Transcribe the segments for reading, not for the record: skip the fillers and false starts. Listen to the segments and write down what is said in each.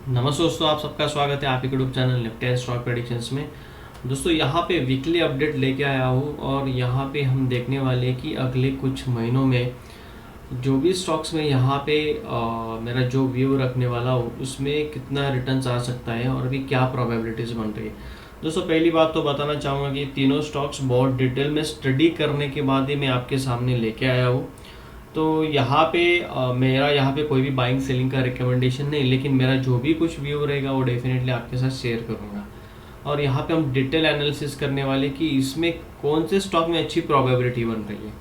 नमस्ते दोस्तों, आप सबका स्वागत है आप ही YouTube channel Nifty and stock predictions में। दोस्तों यहाँ पे वीकली अपडेट लेके आया हूँ और यहाँ पे हम देखने वाले हैं कि अगले कुछ महीनों में जो भी स्टॉक्स में यहाँ पे मेरा जो व्यू रखने वाला हूँ उसमें कितना रिटर्न्स आ सकता है और अभी क्या प्रोबेबिलिटीज़ बन रही है। दोस्तों पहली बात तो बताना चाहूँगा कि तीनों स्टॉक्स बहुत डिटेल में स्टडी करने के बाद ही मैं आपके सामने लेके आया हूँ। तो यहाँ पे मेरा यहाँ पे कोई भी बाइंग सेलिंग का रिकमेंडेशन नहीं, लेकिन मेरा जो भी कुछ व्यू रहेगा वो डेफिनेटली आपके साथ शेयर करूँगा। और यहाँ पे हम डिटेल एनालिसिस करने वाले कि इसमें कौन से स्टॉक में अच्छी प्रोबेबिलिटी बन रही है।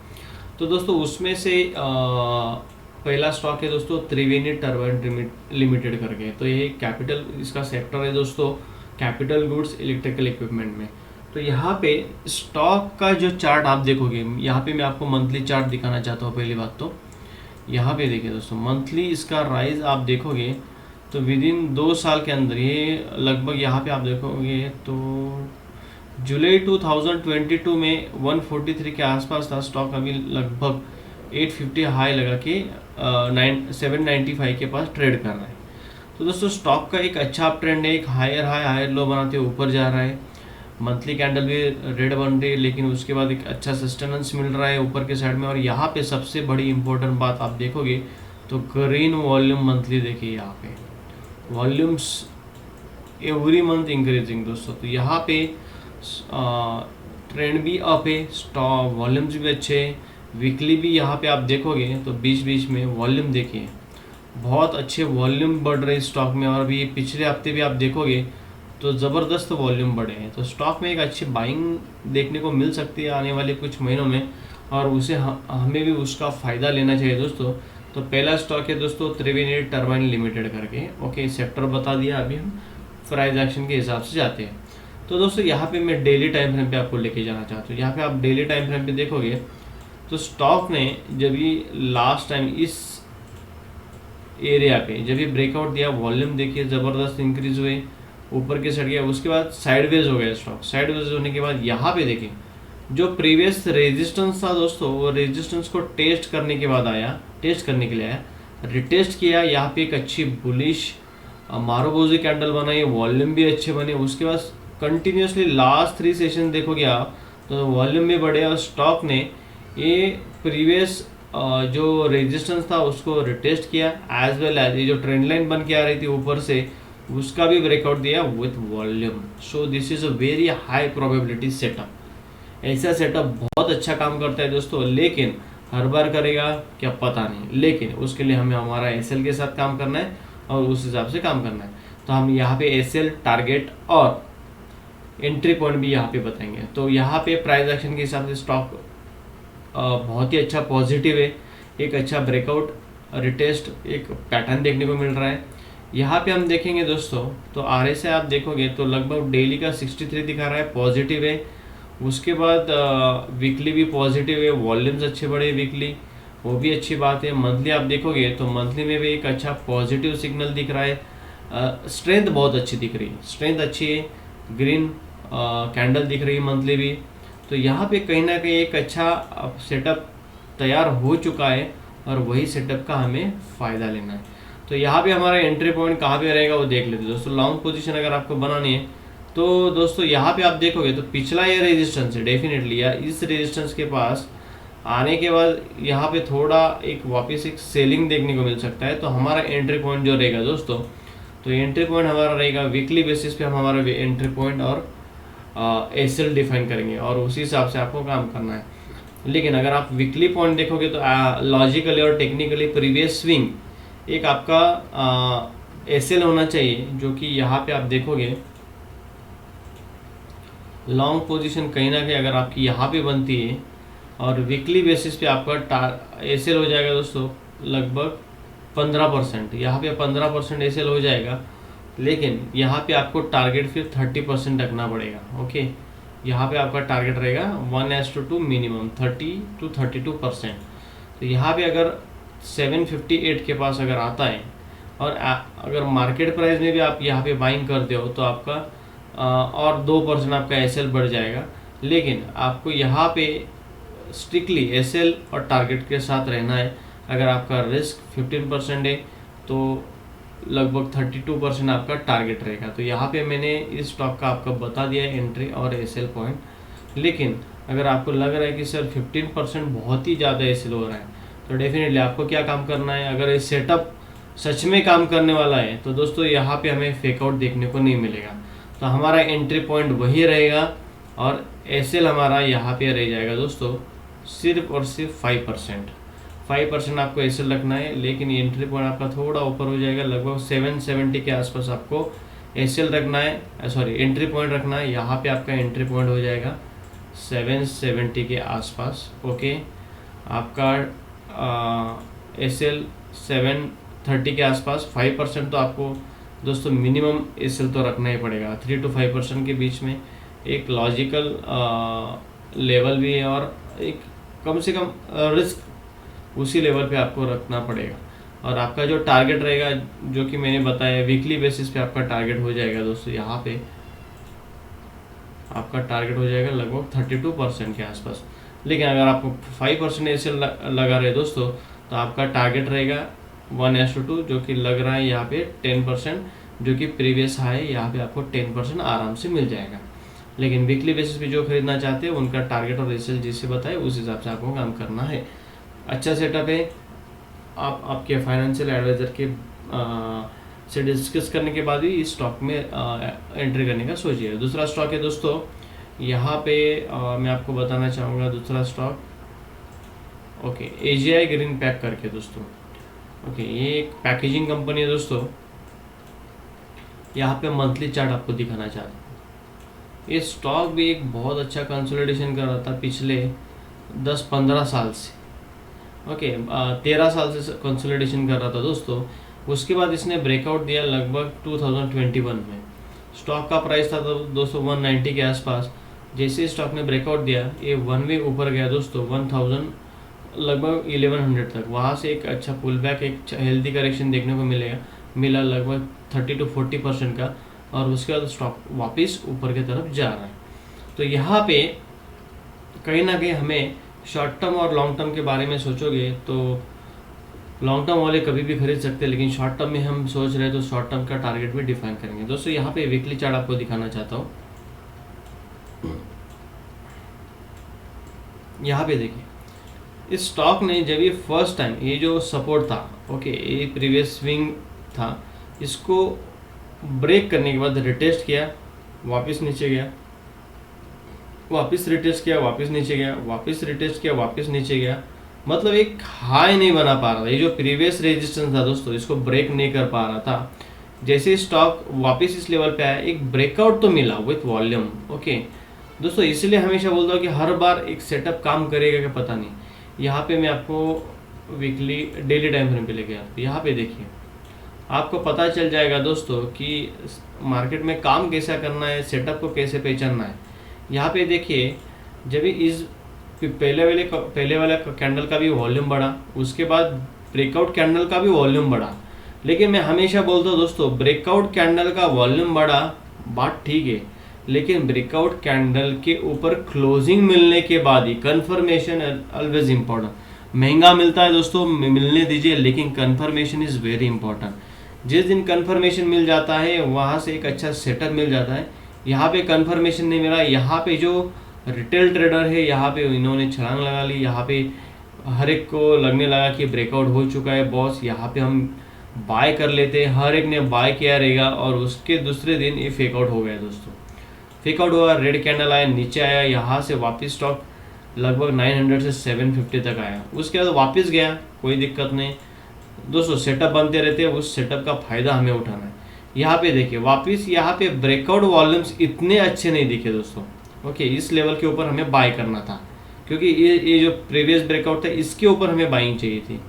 तो दोस्तों उसमें से पहला स्टॉक है दोस्तों त्रिवेणी टर्बाइन लिमिटेड करके। तो ये कैपिटल इसका सेक्टर है दोस्तों, कैपिटल गुड्स इलेक्ट्रिकल इक्विपमेंट में। तो यहाँ पे स्टॉक का जो चार्ट आप देखोगे, यहाँ पे मैं आपको मंथली चार्ट दिखाना चाहता हूँ। पहली बात तो यहाँ पे देखिए दोस्तों, मंथली इसका राइज आप देखोगे तो विद इन 2 साल के अंदर ये लगभग यहाँ पे आप देखोगे तो जुलाई 2022 में 143 के आसपास था स्टॉक। अभी लगभग 850 हाई लगा के 795 के पास ट्रेड कर रहा है। तो दोस्तों स्टॉक का एक अच्छा अप ट्रेंड है, एक हायर हाई हायर लो बनाते हुए ऊपर जा रहा है। मंथली कैंडल भी रेड बन रही है, लेकिन उसके बाद एक अच्छा सस्टेनेंस मिल रहा है ऊपर के साइड में। और यहाँ पे सबसे बड़ी इंपॉर्टेंट बात आप देखोगे तो ग्रीन वॉल्यूम मंथली देखिए, यहाँ पे वॉल्यूम्स एवरी मंथ इंक्रीजिंग दोस्तों। तो यहाँ पे ट्रेंड भी अप है, स्टॉक वॉल्यूम्स भी अच्छे हैं। वीकली भी यहाँ पे आप देखोगे तो बीच बीच में वॉल्यूम देखिए, बहुत अच्छे वॉल्यूम बढ़ रहे हैं स्टॉक में। और अभी पिछले हफ्ते भी आप देखोगे तो ज़बरदस्त वॉल्यूम बढ़े हैं। तो स्टॉक में एक अच्छी बाइंग देखने को मिल सकती है आने वाले कुछ महीनों में, और उसे हमें भी उसका फ़ायदा लेना चाहिए दोस्तों। तो पहला स्टॉक है दोस्तों त्रिवेणी टर्बाइन लिमिटेड करके। ओके, सेक्टर बता दिया, अभी हम प्राइस एक्शन के हिसाब से जाते हैं। तो दोस्तों यहाँ पे मैं डेली टाइम फ्रेम पे आपको लेके जाना चाहता हूँ। यहाँ पे आप डेली टाइम फ्रेम पे देखोगे तो स्टॉक ने जब भी लास्ट टाइम इस एरिया पे जब भी ब्रेकआउट दिया, वॉल्यूम देखिए ज़बरदस्त इंक्रीज हुए, ऊपर के साइड गया, उसके बाद साइडवेज हो गया स्टॉक। साइडवेज होने के बाद यहाँ पे देखिए जो प्रीवियस रेजिस्टेंस था दोस्तों, वो रेजिस्टेंस को टेस्ट करने के बाद आया, टेस्ट करने के लिए आया, रिटेस्ट किया। यहाँ पे एक अच्छी बुलिश मारुबोजी कैंडल बनाई, वॉल्यूम भी अच्छे बने। उसके बाद कंटिन्यूसली लास्ट 3 सेशन देखोगे आप तो वॉल्यूम भी बढ़े और स्टॉक ने ये प्रीवियस जो रेजिस्टेंस था उसको रिटेस्ट किया, एज वेल एज ये जो ट्रेंड लाइन बन के आ रही थी ऊपर से उसका भी ब्रेकआउट दिया with volume. So this is a very high probability setup. ऐसा सेटअप बहुत अच्छा काम करता है दोस्तों, लेकिन हर बार करेगा क्या पता नहीं, लेकिन उसके लिए हमें हमारा एसएल के साथ काम करना है और उस हिसाब से काम करना है। तो हम यहाँ पे एसएल, टारगेट और एंट्री पॉइंट भी यहाँ पे बताएंगे। तो यहाँ पे प्राइस एक्शन के हिसाब से स्टॉक बहुत ही अच्छा पॉजिटिव है, एक अच्छा ब्रेकआउट रिटेस्ट एक पैटर्न देखने को मिल रहा है। यहाँ पे हम देखेंगे दोस्तों तो RSI आप देखोगे तो लगभग डेली का 63 दिखा रहा है, पॉजिटिव है। उसके बाद वीकली भी पॉजिटिव है, वॉल्यूम्स अच्छे बढ़े वीकली, वो भी अच्छी बात है। मंथली आप देखोगे तो मंथली में भी एक अच्छा पॉजिटिव सिग्नल दिख रहा है। स्ट्रेंथ बहुत अच्छी दिख रही है, स्ट्रेंथ अच्छी है, ग्रीन कैंडल दिख रही है मंथली भी। तो यहाँ पे कहीं ना कहीं एक अच्छा सेटअप तैयार हो चुका है और वही सेटअप का हमें फ़ायदा लेना है। तो यहाँ पे हमारा एंट्री पॉइंट कहाँ पे रहेगा वो देख लेते हैं दोस्तों। लॉन्ग पोजीशन अगर आपको बनानी है तो दोस्तों यहाँ पे आप देखोगे तो पिछला ये रेजिस्टेंस है डेफिनेटली, या इस रेजिस्टेंस के पास आने के बाद यहाँ पे थोड़ा एक वापस एक सेलिंग देखने को मिल सकता है। तो हमारा एंट्री पॉइंट जो रहेगा दोस्तों, तो एंट्री पॉइंट हमारा रहेगा वीकली बेसिस पे, हम हमारा एंट्री पॉइंट और एसएल डिफाइन करेंगे और उसी हिसाब से आपको काम करना है। लेकिन अगर आप वीकली पॉइंट देखोगे तो लॉजिकली और टेक्निकली प्रीवियस स्विंग एक आपका एसएल होना चाहिए, जो कि यहाँ पे आप देखोगे लॉन्ग पोजीशन कहीं ना कहीं अगर आपकी यहाँ पे बनती है और वीकली बेसिस पे आपका एसएल हो जाएगा दोस्तों लगभग 15%। यहाँ पे 15% एसएल हो जाएगा, लेकिन यहाँ पे आपको टारगेट फिर 30% रखना पड़ेगा। ओके, यहाँ पे आपका टारगेट रहेगा 1:2 मिनिमम 30 to 32%। तो यहाँ पे अगर 758 के पास अगर आता है और अगर मार्केट प्राइस में भी आप यहाँ पे बाइंग करते हो तो आपका और 2% आपका एसएल बढ़ जाएगा। लेकिन आपको यहाँ पे स्ट्रिक्टली एसएल और टारगेट के साथ रहना है। अगर आपका रिस्क 15% है तो लगभग 32% आपका टारगेट रहेगा। तो यहाँ पे मैंने इस स्टॉक का आपको बता दिया है एंट्री और एसएल पॉइंट। लेकिन अगर आपको लग रहा है कि सर 15% बहुत ही ज़्यादा एसएल हो रहा है, तो डेफिनेटली आपको क्या काम करना है, अगर ये सेटअप सच में काम करने वाला है तो दोस्तों यहाँ पे हमें फेकआउट देखने को नहीं मिलेगा। तो हमारा एंट्री पॉइंट वही रहेगा और एसएल हमारा यहाँ पे रह जाएगा दोस्तों सिर्फ और सिर्फ 5% आपको एसएल रखना है। लेकिन ये एंट्री पॉइंट आपका थोड़ा ऊपर हो जाएगा, लगभग 770 के आसपास आपको एसएल रखना है, सॉरी एंट्री पॉइंट रखना है। यहाँ पे आपका एंट्री पॉइंट हो जाएगा 770 के आसपास। ओके, आपका एसएल 730 के आसपास। 5% तो आपको दोस्तों मिनिमम एसएल तो रखना ही पड़ेगा। 3 to 5% के बीच में एक लॉजिकल लेवल भी है और एक कम से कम रिस्क उसी लेवल पे आपको रखना पड़ेगा। और आपका जो टारगेट रहेगा, जो कि मैंने बताया वीकली बेसिस पे आपका टारगेट हो जाएगा दोस्तों, यहाँ पे आपका टारगेट हो जाएगा लगभग 32% के आसपास। लेकिन अगर आपको 5% एसएल लगा रहे दोस्तों, तो आपका टारगेट रहेगा 1:2, जो कि लग रहा है यहाँ पे 10%, जो कि प्रीवियस हाई है, यहाँ पे आपको 10% आराम से मिल जाएगा। लेकिन वीकली बेसिस पे जो खरीदना चाहते हैं उनका टारगेट और एसएल जिससे बताए उस हिसाब से आपको काम करना है। अच्छा सेटअप है। आप आपके फाइनेंशियल एडवाइज़र के से डिस्कस करने के बाद ही इस स्टॉक में एंट्री करने का सोचिए। दूसरा स्टॉक है दोस्तों, यहाँ पे मैं आपको बताना चाहूँगा दूसरा stock, okay, AGI green pack करके दोस्तों। ओके, ये एक पैकेजिंग कंपनी है दोस्तों। यहाँ पे मंथली चार्ट आपको दिखाना चाहता हूँ। ये स्टॉक भी एक बहुत अच्छा कंसोलिडेशन कर रहा था पिछले 10-15 साल से। ओके, 13 साल से कंसोलिडेशन कर रहा था दोस्तों। उसके बाद इसने ब्रेकआउट दिया लगभग 2021 में। स्टॉक का प्राइस था तो दोस्तों 190 के आसपास। जैसे स्टॉक ने ब्रेकआउट दिया, ये 1 वीक ऊपर गया दोस्तों 1000 लगभग 1100 तक। वहाँ से एक अच्छा पुल बैक, एक हेल्दी करेक्शन देखने को मिला लगभग 30 to 40% का। और उसके बाद स्टॉक वापस ऊपर की तरफ जा रहा है। तो यहाँ पे कहीं ना कहीं हमें शॉर्ट टर्म और लॉन्ग टर्म के बारे में सोचोगे तो लॉन्ग टर्म वाले कभी भी खरीद सकते हैं, लेकिन शॉर्ट टर्म में हम सोच रहे हैं तो शॉर्ट टर्म का टारगेट भी डिफाइन करेंगे दोस्तों। यहाँ पे वीकली चार्ट आपको दिखाना चाहता हूँ। यहाँ पे देखिए, इस स्टॉक ने जब ये फर्स्ट टाइम ये जो सपोर्ट था, ओके, ये प्रीवियस स्विंग था, इसको ब्रेक करने के बाद रिटेस्ट किया, वापस नीचे गया, वापस रिटेस्ट किया, वापस नीचे गया, वापस रिटेस्ट किया, वापस नीचे गया। मतलब एक हाई नहीं बना पा रहा था। ये जो प्रीवियस रेजिस्टेंस था दोस्तों, इसको ब्रेक नहीं कर पा रहा था। जैसे स्टॉक वापस इस लेवल पे आया, एक ब्रेकआउट तो मिला विथ वॉल्यूम। ओके दोस्तों, इसलिए हमेशा बोलता हूँ कि हर बार एक सेटअप काम करेगा कि पता नहीं। यहाँ पे मैं आपको वीकली डेली टाइम फ्रेम पे लेके आता हूँ। यहाँ पे देखिए, आपको पता चल जाएगा दोस्तों कि मार्केट में काम कैसा करना है, सेटअप को कैसे पहचानना है। यहाँ पे देखिए, जब इस पहले वाला कैंडल का भी वॉल्यूम बढ़ा, उसके बाद ब्रेकआउट कैंडल का भी वॉल्यूम बढ़ा। लेकिन मैं हमेशा बोलता हूँ दोस्तों, ब्रेकआउट कैंडल का वॉल्यूम बढ़ा, बात ठीक है, लेकिन ब्रेकआउट कैंडल के ऊपर क्लोजिंग मिलने के बाद ही कंफर्मेशन ऑलवेज इंपॉर्टेंट। महंगा मिलता है दोस्तों, मिलने दीजिए, लेकिन कंफर्मेशन इज़ वेरी इंपॉर्टेंट। जिस दिन कंफर्मेशन मिल जाता है वहाँ से एक अच्छा सेटअप मिल जाता है। यहाँ पे कंफर्मेशन नहीं मिला, यहाँ पे जो रिटेल ट्रेडर है यहाँ पे इन्होंने छलांग लगा ली। यहाँ पे हर एक को लगने लगा कि ब्रेकआउट हो चुका है बॉस, यहाँ पे हम बाय कर लेते हैं। हर एक ने बाय किया रहेगा और उसके दूसरे दिन ये फेकआउट हो गया दोस्तों। फेकआउट हुआ, रेड कैंडल आया, नीचे आया, यहाँ से वापस स्टॉक लगभग 900 से 750 तक आया। उसके बाद वापस गया, कोई दिक्कत नहीं दोस्तों। सेटअप बनते रहते हैं, उस सेटअप का फ़ायदा हमें उठाना है। यहाँ पे देखिए, वापस यहाँ पे ब्रेकआउट वॉल्यूम्स इतने अच्छे नहीं दिखे दोस्तों। ओके, इस लेवल के ऊपर हमें बाय करना था, क्योंकि ये जो प्रीवियस ब्रेकआउट था इसके ऊपर हमें बाइंग चाहिए थी।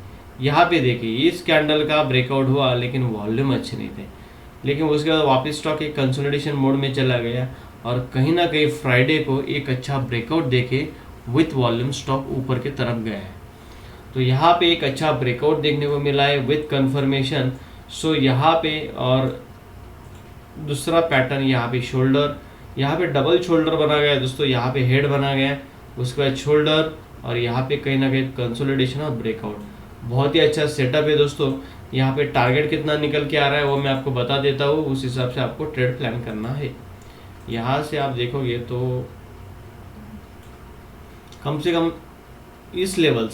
यहाँ पे देखिए, इस कैंडल का ब्रेकआउट हुआ, लेकिन वॉल्यूम अच्छे नहीं थे। लेकिन उसके बाद वापस स्टॉक एक कंसोलिडेशन मोड में चला गया और कहीं ना कहीं फ्राइडे को एक अच्छा ब्रेकआउट देके विथ वॉल्यूम स्टॉक ऊपर की तरफ गया है। तो यहाँ पे एक अच्छा ब्रेकआउट देखने को मिला है विथ कंफर्मेशन। सो यहाँ पे और दूसरा पैटर्न, यहाँ पे शोल्डर, यहाँ पे डबल शोल्डर बना गया दोस्तों। यहाँ पे हेड बना गया, उसके बाद शोल्डर, और यहाँ पे कहीं ना कहीं कंसोलिडेशन और ब्रेकआउट। बहुत ही अच्छा सेटअप है दोस्तों। यहाँ पे टारगेट कितना निकल के आ रहा है वो मैं आपको बता देता हूँ, उस हिसाब से आपको ट्रेड प्लान करना है। यहाँ से आप देखोगे तो कम से कम इस लेवल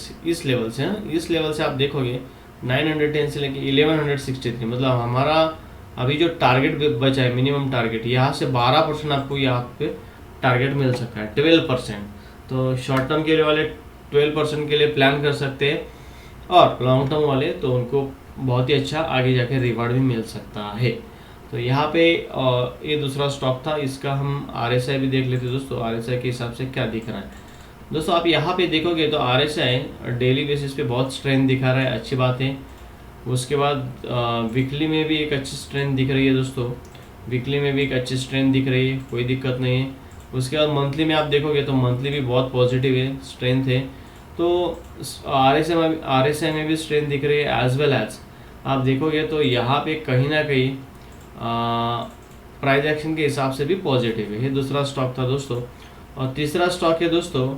से आप देखोगे 910 से लेके 1163, मतलब हमारा अभी जो टारगेट बचा है मिनिमम टारगेट, यहाँ से 12% आपको यहाँ पे टारगेट मिल सकता है, 12%। तो शॉर्ट टर्म के लिए वाले 12% के लिए प्लान कर सकते हैं, और लॉन्ग टर्म वाले तो उनको बहुत ही अच्छा आगे जाके रिवार्ड भी मिल सकता है। तो यहाँ पे ये दूसरा स्टॉक था, इसका हम RSI भी देख लेते हैं दोस्तों, RSI के हिसाब से क्या दिख रहा है। दोस्तों आप यहाँ पे देखोगे तो RSI डेली बेसिस पे बहुत स्ट्रेंथ दिखा रहा है, अच्छी बात है। उसके बाद वीकली में भी एक अच्छी स्ट्रेंथ दिख रही है दोस्तों, वीकली में भी एक अच्छी स्ट्रेंथ दिख रही है, कोई दिक्कत नहीं है। उसके बाद मंथली में आप देखोगे तो मंथली भी बहुत पॉजिटिव है, स्ट्रेंथ है। तो RSI में भी स्ट्रेंथ दिख रही है, एज वेल एज आप देखोगे तो यहाँ पे कहीं ना कहीं प्राइस एक्शन के हिसाब से भी पॉजिटिव है। ये दूसरा स्टॉक था दोस्तों। और तीसरा स्टॉक है दोस्तों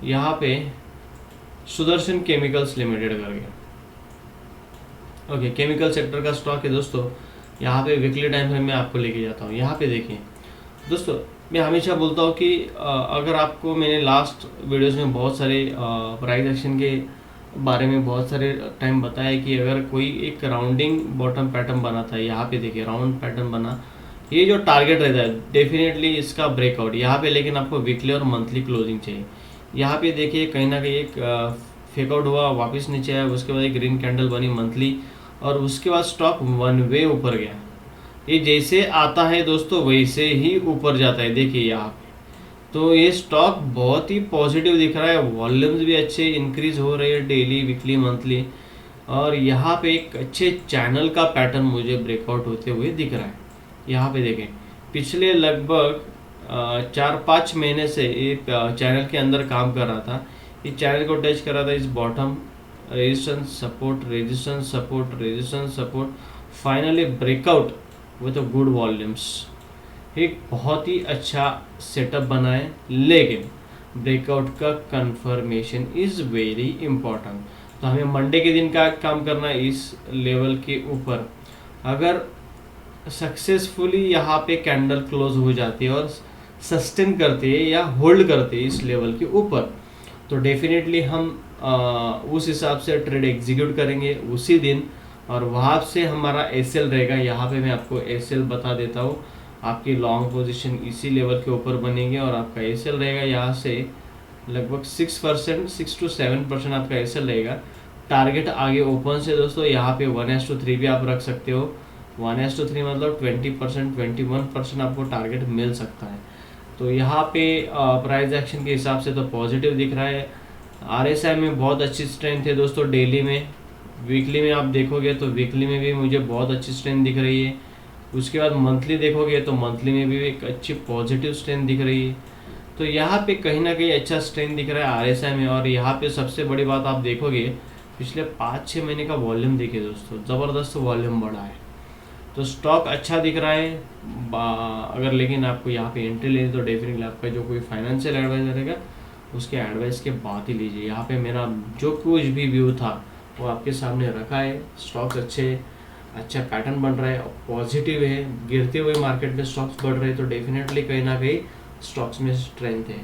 यहाँ पे सुदर्शन केमिकल्स लिमिटेड करके, ओके, केमिकल सेक्टर का स्टॉक है दोस्तों। यहाँ पे वीकली टाइम फ्रेम में आपको लेके जाता हूँ। यहाँ पे देखिए दोस्तों, मैं हमेशा बोलता हूँ कि अगर आपको मैंने लास्ट वीडियोस में बहुत सारे प्राइस एक्शन के बारे में बहुत सारे टाइम बताया कि अगर कोई एक राउंडिंग बॉटम पैटर्न बना था, यहाँ पे देखिए राउंड पैटर्न बना, ये जो टारगेट रहता है डेफिनेटली इसका ब्रेकआउट यहाँ पे, लेकिन आपको वीकली और मंथली क्लोजिंग चाहिए। यहाँ पे देखिए कहीं ना कहीं एक फेकआउट हुआ, वापस नीचे आया, उसके बाद एक ग्रीन कैंडल बनी मंथली, और उसके बाद स्टॉक वन वे ऊपर गया। ये जैसे आता है दोस्तों वैसे ही ऊपर जाता है, देखिए यहाँ पे। तो ये स्टॉक बहुत ही पॉजिटिव दिख रहा है, वॉल्यूम्स भी अच्छे इंक्रीज हो रहे हैं डेली, वीकली, मंथली, और यहाँ पे एक अच्छे चैनल का पैटर्न मुझे ब्रेकआउट होते हुए दिख रहा है। यहाँ पे देखें पिछले लगभग 4-5 महीने से ये चैनल के अंदर काम कर रहा था, ये चैनल को टच कर रहा था, इस bottom resistance support, resistance support, resistance support, finally breakout with good volumes. एक बहुत ही अच्छा सेटअप बना है, लेकिन ब्रेकआउट का कंफर्मेशन इज़ वेरी इम्पॉर्टेंट। तो हमें मंडे के दिन का काम करना है इस लेवल के ऊपर। अगर सक्सेसफुली यहाँ पे कैंडल क्लोज हो जाती है और सस्टेन करते हैं या होल्ड करते हैं इस लेवल के ऊपर, तो डेफिनेटली हम उस हिसाब से ट्रेड एग्जीक्यूट करेंगे उसी दिन, और वहाँ से हमारा SL रहेगा। यहाँ पे मैं आपको SL बता देता हूँ, आपकी लॉन्ग पोजीशन इसी लेवल के ऊपर बनेंगे और आपका SL रहेगा यहाँ से लगभग 6 to 7% आपका SL रहेगा। टारगेट आगे ओपन से दोस्तों यहाँ पे 1:3 भी आप रख सकते हो, 1:3 मतलब 20%, 21% आपको टारगेट मिल सकता है। तो यहाँ पे प्राइस एक्शन के हिसाब से तो पॉजिटिव दिख रहा है। RSI में बहुत अच्छी स्ट्रेंथ है दोस्तों डेली में, वीकली में आप देखोगे तो वीकली में भी मुझे बहुत अच्छी स्ट्रेंथ दिख रही है। उसके बाद मंथली देखोगे तो मंथली में भी एक अच्छी पॉजिटिव स्ट्रेंथ दिख रही है। तो यहाँ पे कहीं ना कहीं अच्छा स्ट्रेंथ दिख रहा है RSI में। और यहाँ पे सबसे बड़ी बात आप देखोगे पिछले 5-6 महीने का वॉल्यूम देखिए दोस्तों, ज़बरदस्त वॉल्यूम बढ़ा है, तो स्टॉक अच्छा दिख रहा है। अगर लेकिन आपको यहाँ पे एंट्री लेनी तो डेफिनेटली आपका जो कोई फाइनेंशियल एडवाइजर रहेगा उसके एडवाइस के बाद ही लीजिए। यहाँ पे मेरा जो कुछ भी व्यू था वो आपके सामने रखा है। स्टॉक्स अच्छा पैटर्न बन रहा है, पॉजिटिव है, गिरते हुए मार्केट में स्टॉक्स बढ़ रहे हैं, तो डेफिनेटली कहीं ना कहीं स्टॉक्स में स्ट्रेंथ है।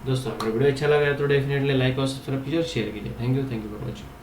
दोस्तों अगर वीडियो अच्छा लगा है तो डेफिनेटली लाइक और सब्सक्राइब कीजिए और शेयर कीजिए। Thank you for watching.